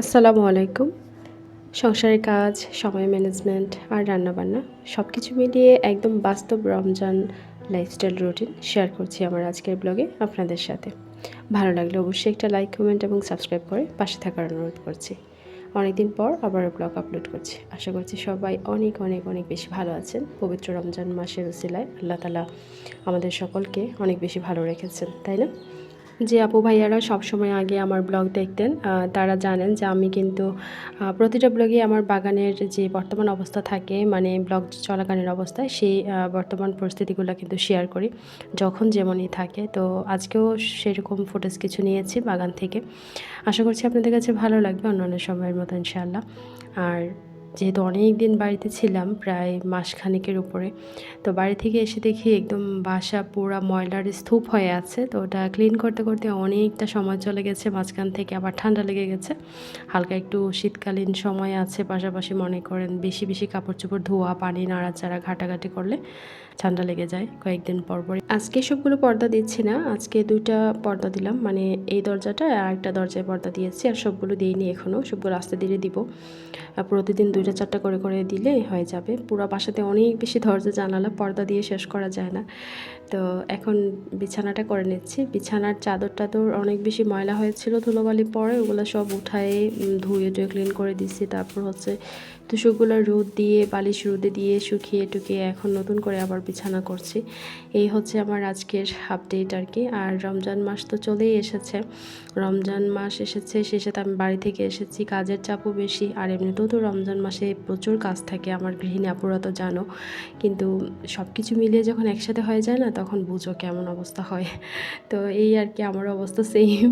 আসসালামু আলাইকুম। সংসারের কাজ, সময় ম্যানেজমেন্ট আর রান্নাবান্না সবকিছু মিলিয়ে একদম বাস্তব রমজান লাইফস্টাইল রুটিন শেয়ার করছি আমার আজকের ব্লগে আপনাদের সাথে। ভালো লাগলে অবশ্যই একটা লাইক, কমেন্ট এবং সাবস্ক্রাইব করে পাশে থাকার অনুরোধ করছি। অনেকদিন পর আবারও ব্লগ আপলোড করছি। আশা করছি সবাই অনেক অনেক অনেক বেশি ভালো আছেন। পবিত্র রমজান মাসের উসিলায় আল্লাহ তাআলা আমাদের সকলকে অনেক বেশি ভালো রেখেছেন, তাই না? যে আপু ভাইয়ারা সবসময় আগে আমার ব্লগ দেখতেন তারা জানেন যে আমি কিন্তু প্রতিটা ব্লগে আমার বাগানের যে বর্তমান অবস্থা থাকে, মানে ব্লগ চলাকালীন অবস্থায় সেই বর্তমান পরিস্থিতিগুলো কিন্তু শেয়ার করি, যখন যেমনই থাকে। তো আজকেও সেরকম ফুটেজ কিছু নিয়েছি বাগান থেকে। আশা করছি আপনাদের কাছে ভালো লাগবে অন্যান্য সময়ের মতো ইনশাআল্লাহ। আর যেহেতু অনেক দিন বাড়িতে ছিলাম, প্রায় মাসখানেকের উপরে, তো বাড়ি থেকে এসে দেখি একদম বাসা পুরা ময়লার স্তূপ হয়ে আছে। তো ওটা ক্লিন করতে করতে অনেকটা সময় চলে গেছে, মাঝখান থেকে আবার ঠান্ডা লেগে গেছে, হালকা একটু শীতকালীন সময় আছে, পাশাপাশি মনে করেন বেশি বেশি কাপড় চোপড় ধোয়া, পানি নাড়াচাড়া ঘাটাঘাটি করলে ঠান্ডা লেগে যায় কয়েকদিন পর পরই। আজকে সবগুলো পর্দা দিচ্ছি না, আজকে 2টা পর্দা দিলাম, মানে এই দরজাটা আর একটা দরজায় পর্দা দিয়েছি, আর সবগুলো দিইনি এখনও, সবগুলো আস্তে ধীরে দিব। প্রতিদিন 2টা 4টা করে দিলে হয়ে যাবে। পুরো বাসাতে অনেক বেশি দরজা জানালা পর্দা দিয়ে শেষ করা যায় না। তো এখন বিছানাটা করে নিচ্ছি। বিছানার চাদর টাদর অনেক বেশি ময়লা হয়েছিল ধুলোবালি পরে, ওগুলো সব উঠায়ে ধুয়ে টুয়ে ক্লিন করে দিচ্ছি। তারপর হচ্ছে তুষকগুলো রোদ দিয়ে, বালিশ রোদে দিয়ে শুকিয়ে টুকিয়ে এখন নতুন করে আবার বিছানা করছি। এই হচ্ছে আমার আজকের আপডেট আর কি। আর রমজান মাস তো চলেই এসেছে, রমজান মাস এসেছে, সেই সাথে আমি বাড়ি থেকে এসেছি, কাজের চাপও বেশি। আর এমনিতেও তো রমজান মাসে প্রচুর কাজ থাকে, আমার গৃহিণী আপুরা তো জানো। কিন্তু সব কিছু মিলিয়ে যখন একসাথে হয়ে যায় না, তখন বুঝো কেমন অবস্থা হয়। তো এই আর কি, আমার অবস্থা সেম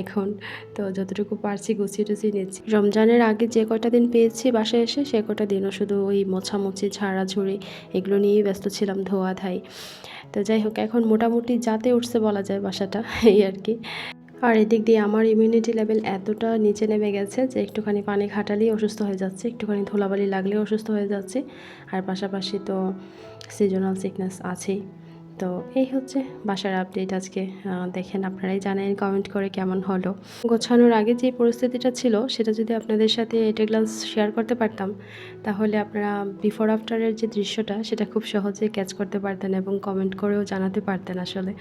এখন। তো যতটুকু পারছি গুছিয়ে টুছিয়ে নিচ্ছি। রমজানের আগে যে কয়টা দিন পেয়েছি বাসায় এসে, সে কয়টা দিনও শুধু ওই মোছামুছি, ঝাড়াঝুড়ি এগুলো নিয়েই ব্যস্ত ছিলাম, ধোয়া ধাই। তো যাই হোক, এখন মোটামুটি যাতে উঠছে বলা যায় বাসাটা, এই আর কি। আর এদিক দিয়ে আমার ইমিউনিটি লেভেল এতটা নিচে নেমে গেছে যে একটুখানি পানি ঘাটালেই অসুস্থ হয়ে যাচ্ছে, একটুখানি ধুলাবালি লাগলেও অসুস্থ হয়ে যাচ্ছে। আর পাশাপাশি তো সিজনাল সিকনেস আছেই। তো এই হচ্ছে বাসার আপডেট আজকে। দেখেন, আপনারাই জানেন কমেন্ট করে কেমন হলো। গোছানোর আগে যে পরিস্থিতিটা ছিল, সেটা যদি আপনাদের সাথে এট এ গ্লান্স শেয়ার করতে পারতাম, তাহলে আপনারা বিফোর আফটারের যে দৃশ্যটা, সেটা খুব সহজে ক্যাচ করতে পারতেন এবং কমেন্ট করেও জানাতে পারতেন আসলে।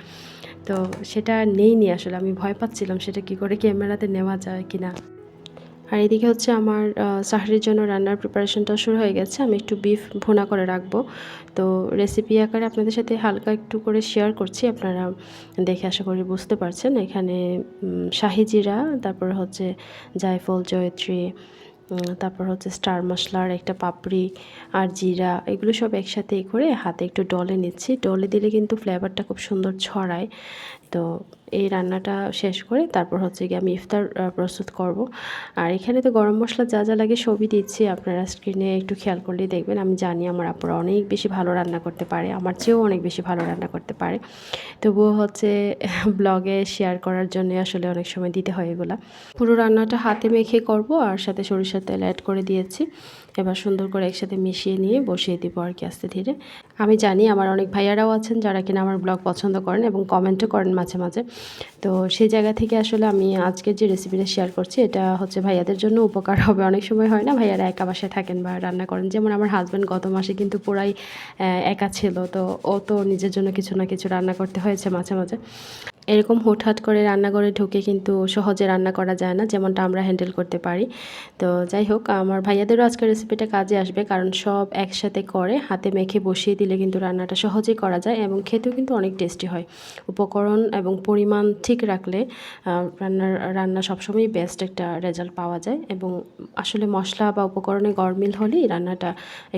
তো সেটা নেইনি আসলে, আমি ভয় পাচ্ছিলাম সেটা কি করে ক্যামেরাতে নেওয়া যায় কিনা। আর এদিকে হচ্ছে আমার সাহরির জন্য রান্নার প্রিপারেশনটা শুরু হয়ে গেছে। আমি একটু বিফ ভুনা করে রাখবো। তো রেসিপি আকারে আপনাদের সাথে হালকা একটু করে শেয়ার করছি, আপনারা দেখে আশা করি বুঝতে পারছেন। এখানে শাহি জিরা, তারপর হচ্ছে জায়ফল, জয়ত্রী, তারপর হচ্ছে স্টার মশলার একটা পাপড়ি আর জিরা, এগুলো সব একসাথে করে হাতে একটু ডলে নিচ্ছি। ডলে দিলে কিন্তু ফ্লেভারটা খুব সুন্দর ছড়ায়। তো এই রান্নাটা শেষ করে তারপর হচ্ছে গিয়ে আমি ইফতার প্রস্তুত করব। আর এখানে তো গরম মশলা যা যা লাগে সবই দিচ্ছি, আপনারা স্ক্রিনে একটু খেয়াল করলেই দেখবেন। আমি জানি আমার আপুরা অনেক বেশি ভালো রান্না করতে পারে, আমার চেয়েও অনেক বেশি ভালো রান্না করতে পারে। তবুও হচ্ছে ব্লগে শেয়ার করার জন্য আসলে অনেক সময় দিতে হয় এগুলা। পুরো রান্নাটা হাতে মেখে করব, আর সাথে সরিষার তেল অ্যাড করে দিয়েছি। এবার সুন্দর করে একসাথে মিশিয়ে নিয়ে বসিয়ে দিব আর কি আস্তে ধীরে। আমি জানি আমার অনেক ভাইয়ারাও আছেন যারা কিনা আমার ব্লগ পছন্দ করেন এবং কমেন্টও করেন মাঝে মাঝে। তো সেই জায়গা থেকে আসলে আমি আজকের যে রেসিপিটা শেয়ার করছি, এটা হচ্ছে ভাইয়াদের জন্য উপকার হবে। অনেক সময় হয় না, ভাইয়ারা একা বাসায় থাকেন বা রান্না করেন, যেমন আমার হাজব্যান্ড গত মাসে কিন্তু পুরাই একা ছিল। তো ও তো নিজের জন্য কিছু না কিছু রান্না করতে হয়েছে মাঝে মাঝে। এরকম হুটহাট করে রান্নাঘরে ঢুকে কিন্তু সহজে রান্না করা যায় না, যেমনটা আমরা হ্যান্ডেল করতে পারি। তো যাই হোক, আমার ভাইয়াদেরও আজকের রেসিপিটা কাজে আসবে, কারণ সব একসাথে করে হাতে মেখে বসিয়ে দিলে কিন্তু রান্নাটা সহজেই করা যায় এবং খেতেও কিন্তু অনেক টেস্টি হয়। উপকরণ এবং পরিমাণ ঠিক রাখলে রান্না সবসময়ই বেস্ট একটা রেজাল্ট পাওয়া যায়। এবং আসলে মশলা বা উপকরণে গরমিল হলেই রান্নাটা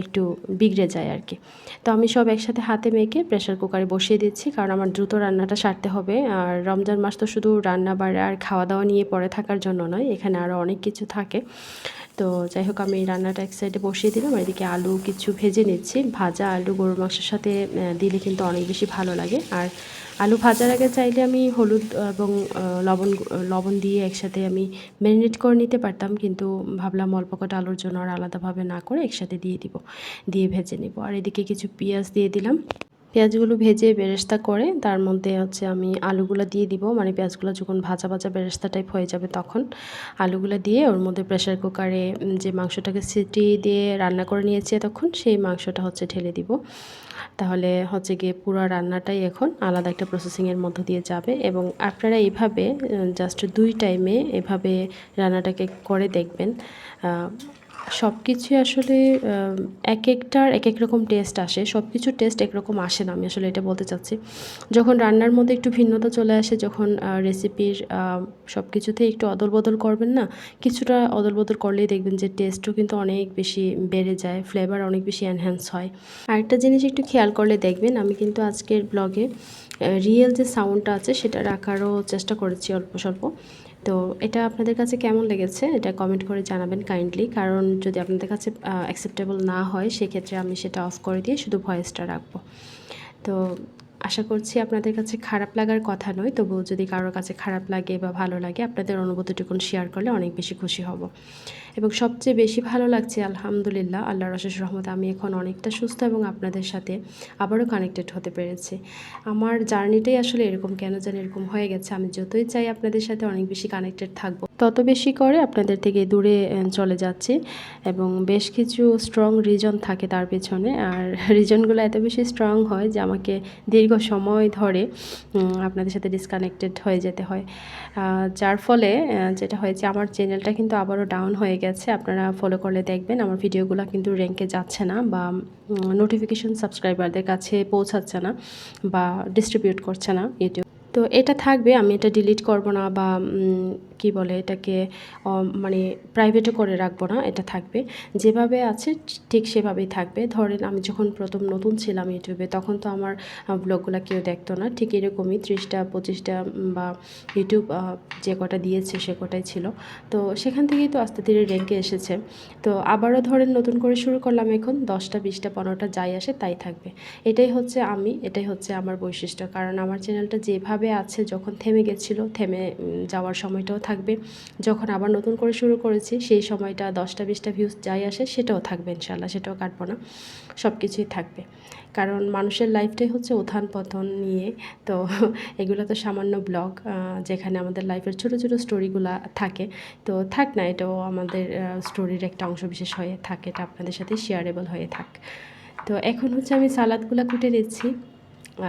একটু বিগড়ে যায় আর কি। তো আমি সব একসাথে হাতে মেখে প্রেশার কুকারে বসিয়ে দিচ্ছি, কারণ আমার দ্রুত রান্নাটা সারতে হবে। আর রমজান মাস তো শুধু রান্না বাড়া আর খাওয়া দাওয়া নিয়ে পড়ে থাকার জন্য নয়, এখানে আরও অনেক কিছু থাকে। তো যাই হোক, আমি রান্নাটা এক সাইডে বসিয়ে দিলাম, আর এদিকে আলু কিছু ভেজে নিচ্ছি। ভাজা আলু গরুর মাংসের সাথে দিলে কিন্তু অনেক বেশি ভালো লাগে। আর আলু ভাজার আগে চাইলে আমি হলুদ এবং লবণ দিয়ে একসাথে আমি ম্যারিনেট করে নিতে পারতাম, কিন্তু ভাবলাম অল্প কটা আলুর জন্য আর আলাদাভাবে না করে একসাথে দিয়ে দিব, দিয়ে ভেজে নিব। আর এদিকে কিছু পেঁয়াজ দিয়ে দিলাম। পেঁয়াজগুলো ভেজে বেরেস্তা করে তার মধ্যে হচ্ছে আমি আলুগুলো দিয়ে দিব, মানে পেঁয়াজগুলো যখন ভাজা ভাজা বেরেস্তা টাইপ হয়ে যাবে তখন আলুগুলো দিয়ে ওর মধ্যে প্রেসার কুকারে যে মাংসটাকে সিটি দিয়ে রান্না করে নিয়েছি তখন সেই মাংসটা হচ্ছে ঢেলে দিব। তাহলে হচ্ছে গিয়ে পুরো রান্নাটাই এখন আলাদা একটা প্রসেসিংয়ের মধ্য দিয়ে যাবে। এবং আপনারা এইভাবে জাস্ট 2 টাইমে এভাবে রান্নাটাকে করে দেখবেন। সব কিছুই আসলে একেকটার একেক রকম টেস্ট আসে। সব কিছুর টেস্ট একরকম আসে না, আমি আসলে এটা বলতে চাচ্ছি। যখন রান্নার মধ্যে একটু ভিন্নতা চলে আসে, যখন রেসিপির সব কিছুতেই একটু অদল-বদল করবেন না? কিছুটা অদল-বদল করলেই দেখবেন যে টেস্টও কিন্তু অনেক বেশি বেড়ে যায়, ফ্লেভার অনেক বেশি এনহ্যান্স হয়। আরেকটা জিনিস একটু খেয়াল করলে দেখবেন, আমি কিন্তু আজকের ব্লগে রিয়েল যে সাউন্ডটা আছে সেটা রাখারও চেষ্টা করেছি অল্প স্বল্প। তো এটা আপনাদের কাছে কেমন লেগেছে এটা কমেন্ট করে জানাবেন কাইন্ডলি। কারণ যদি আপনাদের কাছে অ্যাকসেপ্টেবল না হয় সেক্ষেত্রে আমি সেটা অফ করে দিয়ে শুধু ভয়েসটা রাখবো। তো আশা করছি আপনাদের কাছে খারাপ লাগার কথা নয়, তবুও যদি কারোর কাছে খারাপ লাগে বা ভালো লাগে আপনাদের অনুভূতিটুকুন শেয়ার করলে অনেক বেশি খুশি হব। এবং সবচেয়ে বেশি ভালো লাগছে আলহামদুলিল্লাহ, আল্লাহর অশেষ রহমতে আমি এখন অনেকটা সুস্থ এবং আপনাদের সাথে আবারও কানেক্টেড হতে পেরেছি। আমার জার্নিটাই আসলে এরকম, কেন জানি এরকম হয়ে গেছে। আমি যতই চাই আপনাদের সাথে অনেক বেশি কানেক্টেড থাকবো, তত বেশি করে আপনাদের থেকে দূরে চলে যাচ্ছি। এবং বেশ কিছু স্ট্রং রিজন থাকে তার পেছনে, আর রিজনগুলো এত বেশি স্ট্রং হয় যে আমাকে দীর্ঘ সময় ধরে আপনাদের সাথে ডিসকানেক্টেড হয়ে যেতে হয়। যার ফলে যেটা হয়েছে, আমার চ্যানেলটা কিন্তু আবারও ডাউন হয়ে গেছে। আপনারা ফলো করলে দেখবেন আমার ভিডিওগুলো কিন্তু র্যাঙ্কে যাচ্ছে না, বা নোটিফিকেশন সাবস্ক্রাইবারদের কাছে পৌঁছাচ্ছে না, বা ডিস্ট্রিবিউট করছে না ইউটিউব। তো এটা থাকবে, আমি এটা ডিলিট করব না, বা কি বলে এটাকে মানে প্রাইভেটও করে রাখবো না, এটা থাকবে যেভাবে আছে ঠিক সেভাবেই থাকবে। ধরেন আমি যখন প্রথম নতুন ছিলাম ইউটিউবে তখন তো আমার ব্লগগুলো কেউ দেখতো না, ঠিক এরকমই 30টা 25টা বা ইউটিউব যে কটা দিয়েছে সে কটাই ছিল। তো সেখান থেকেই তো আস্তে ধীরে র্যাঙ্কে এসেছে। তো আবারও ধরেন নতুন করে শুরু করলাম, এখন 10টা 20টা 15টা যাই আসে তাই থাকবে। এটাই হচ্ছে আমি, এটাই হচ্ছে আমার বৈশিষ্ট্য। কারণ আমার চ্যানেলটা যেভাবে আছে, যখন থেমে গেছিলো থেমে যাওয়ার সময়টাও থাকবে, যখন আবার নতুন করে শুরু করেছি সেই সময়টা 10টা 20টা ভিউজ যাই আসে সেটাও থাকবে ইনশাআল্লাহ, সেটাও কাটবো না, সব কিছুই থাকবে। কারণ মানুষের লাইফটাই হচ্ছে উত্থান পতন নিয়ে। তো এগুলো তো সামান্য ব্লগ, যেখানে আমাদের লাইফের ছোটো ছোটো স্টোরিগুলো থাকে। তো থাক না, এটাও আমাদের স্টোরির একটা অংশ বিশেষ হয়ে থাকে, এটা আপনাদের সাথে শেয়ারেবল হয়ে থাক। তো এখন হচ্ছে আমি সালাদগুলো কুটে নিচ্ছি,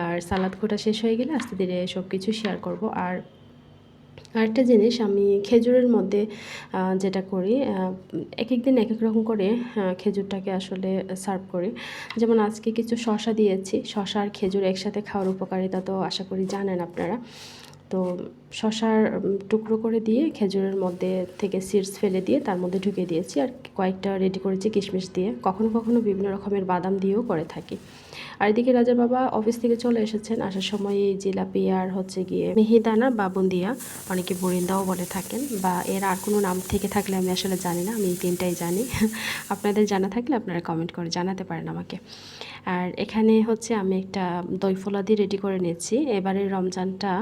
আর সালাদ কোটা শেষ হয়ে গেলে আস্তে ধীরে সব কিছু শেয়ার করব। আর আরেকটা জিনিস, আমি খেজুরের মধ্যে যেটা করি, এক এক দিন এক এক রকম করে খেজুরটাকে আসলে সার্ভ করি। যেমন আজকে কিছু শসা দিয়েছি, শসা আর খেজুর একসাথে খাওয়ার উপকারিতা তো আশা করি জানেন আপনারা। তো শসার টুকরো করে দিয়ে খেজুরের মধ্যে থেকে সিডস ফেলে দিয়ে তার মধ্যে ঢুকিয়ে দিয়েছি, আর কয়েকটা রেডি করেছি কিশমিশ দিয়ে, কখনো কখনো বিভিন্ন রকমের বাদাম দিয়েও করে থাকি। আর এদিকে রাজার বাবা অফিস থেকে চলে এসেছেন, আসার সময় এই জিলাপি আর হচ্ছে গিয়ে মিহিদানা বা বুন্দিয়া, অনেকে বরিন্দাও বলে থাকেন, বা এর আর কোনো নাম থেকে থাকলে আমি আসলে জানি না, আমি এই তিনটাই জানি। আপনাদের জানা থাকলে আপনারা কমেন্ট করে জানাতে পারেন আমাকে। আর এখানে হচ্ছে আমি একটা দই ফলাদি রেডি করে নিয়েছি। এবারের রমজানটা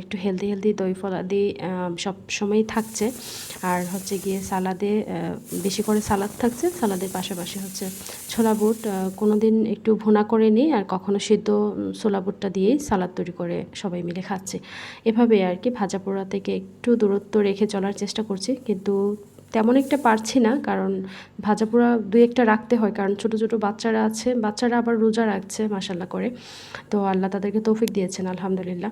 একটু হেলদি হেলদি দই ফলাদি সব সময়ই থাকছে। আর হচ্ছে গিয়ে সালাদে বেশি করে সালাদ থাকছে, সালাদের পাশাপাশি হচ্ছে ছোলা বুট কোনো দিন একটু ভুনা করে নিই, আর কখনো সিদ্ধ ছোলা বুটটা দিয়েই সালাদ তৈরি করে সবাই মিলে খাচ্ছে। এভাবে আর কি ভাজা পোড়া থেকে একটু দূরত্ব রেখে চলার চেষ্টা করছি, কিন্তু তেমন একটা পারছি না, কারণ ভাজা পোড়া দুই একটা রাখতে হয়, কারণ ছোট ছোট বাচ্চারা আছে, বাচ্চারা আবার রোজা রাখছে মাশাল্লাহ করে। তো আল্লাহ তাদেরকে তৌফিক দিয়েছেন আলহামদুলিল্লাহ।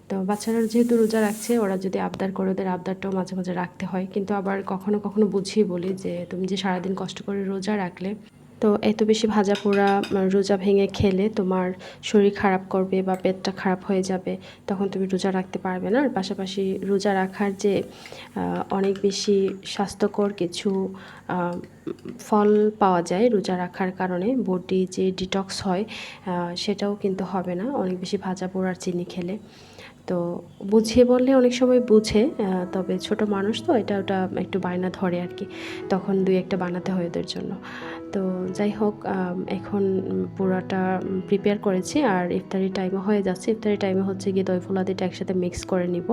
তো বাচ্চারা যেহেতু রোজা রাখছে, ওরা যদি আবদার করে, ওদের আবদারটাও মাঝে মাঝে রাখতে হয়। কিন্তু আবার কখনো কখনো বুঝিয়ে বলি যে তুমি যে সারাদিন কষ্ট করে রোজা রাখলে, তো এত বেশি ভাজা পোড়া রোজা ভেঙে খেলে তোমার শরীর খারাপ করবে বা পেটটা খারাপ হয়ে যাবে, তখন তুমি রোজা রাখতে পারবে না। আর পাশাপাশি রোজা রাখার যে অনেক বেশি স্বাস্থ্যকর কিছু ফল পাওয়া যায় রোজা রাখার কারণে, বডি যে ডিটক্স হয় সেটাও কিন্তু হবে না অনেক বেশি ভাজা পোড়ার চিনি খেলে। তো বুঝিয়ে বললে অনেক সময় বুঝে, তবে ছোট মানুষ তো এটা ওটা একটু বায়না ধরে আর কি, তখন দুই একটা বানাতে হয় ওদের জন্য। তো যাই হোক, এখন পুরাটা প্রিপেয়ার করেছি, আর ইফতারি টাইমও হয়ে যাচ্ছে। ইফতারি টাইমে হচ্ছে গিয়ে দই ফোলাদিটা একসাথে মিক্স করে নিব।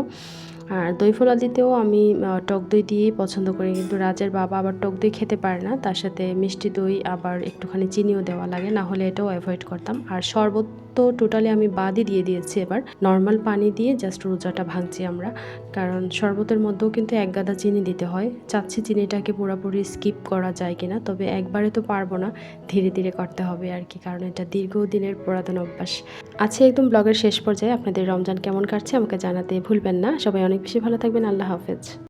আর দই ফোলা দিতেও আমি টক দই দিয়েই পছন্দ করি, কিন্তু রাজের বাবা আবার টক দই খেতে পারে না, তার সাথে মিষ্টি দই আবার একটুখানি চিনিও দেওয়া লাগে, না হলে এটাও অ্যাভয়েড করতাম। আর শরবত তো টোটালি আমি বাদই দিয়ে দিয়েছি, এবার নর্মাল পানি দিয়ে জাস্ট রোজাটা ভাঙছি আমরা, কারণ শরবতের মধ্যেও কিন্তু এক গাদা চিনি দিতে হয়। চাচ্ছি চিনিটাকে পুরোপুরি স্কিপ করা যায় কিনা, তবে একবারে তো পারবো না, ধীরে ধীরে করতে হবে আর কি, কারণ এটা দীর্ঘদিনের পুরাতন অভ্যাস। আজকে একদম ব্লগের শেষ পর্যায়ে আপনাদের রমজান কেমন কাটছে আমাকে জানাতে ভুলবেন না। সবাই অনেক বেশি ভালো থাকবেন। আল্লাহ হাফেজ।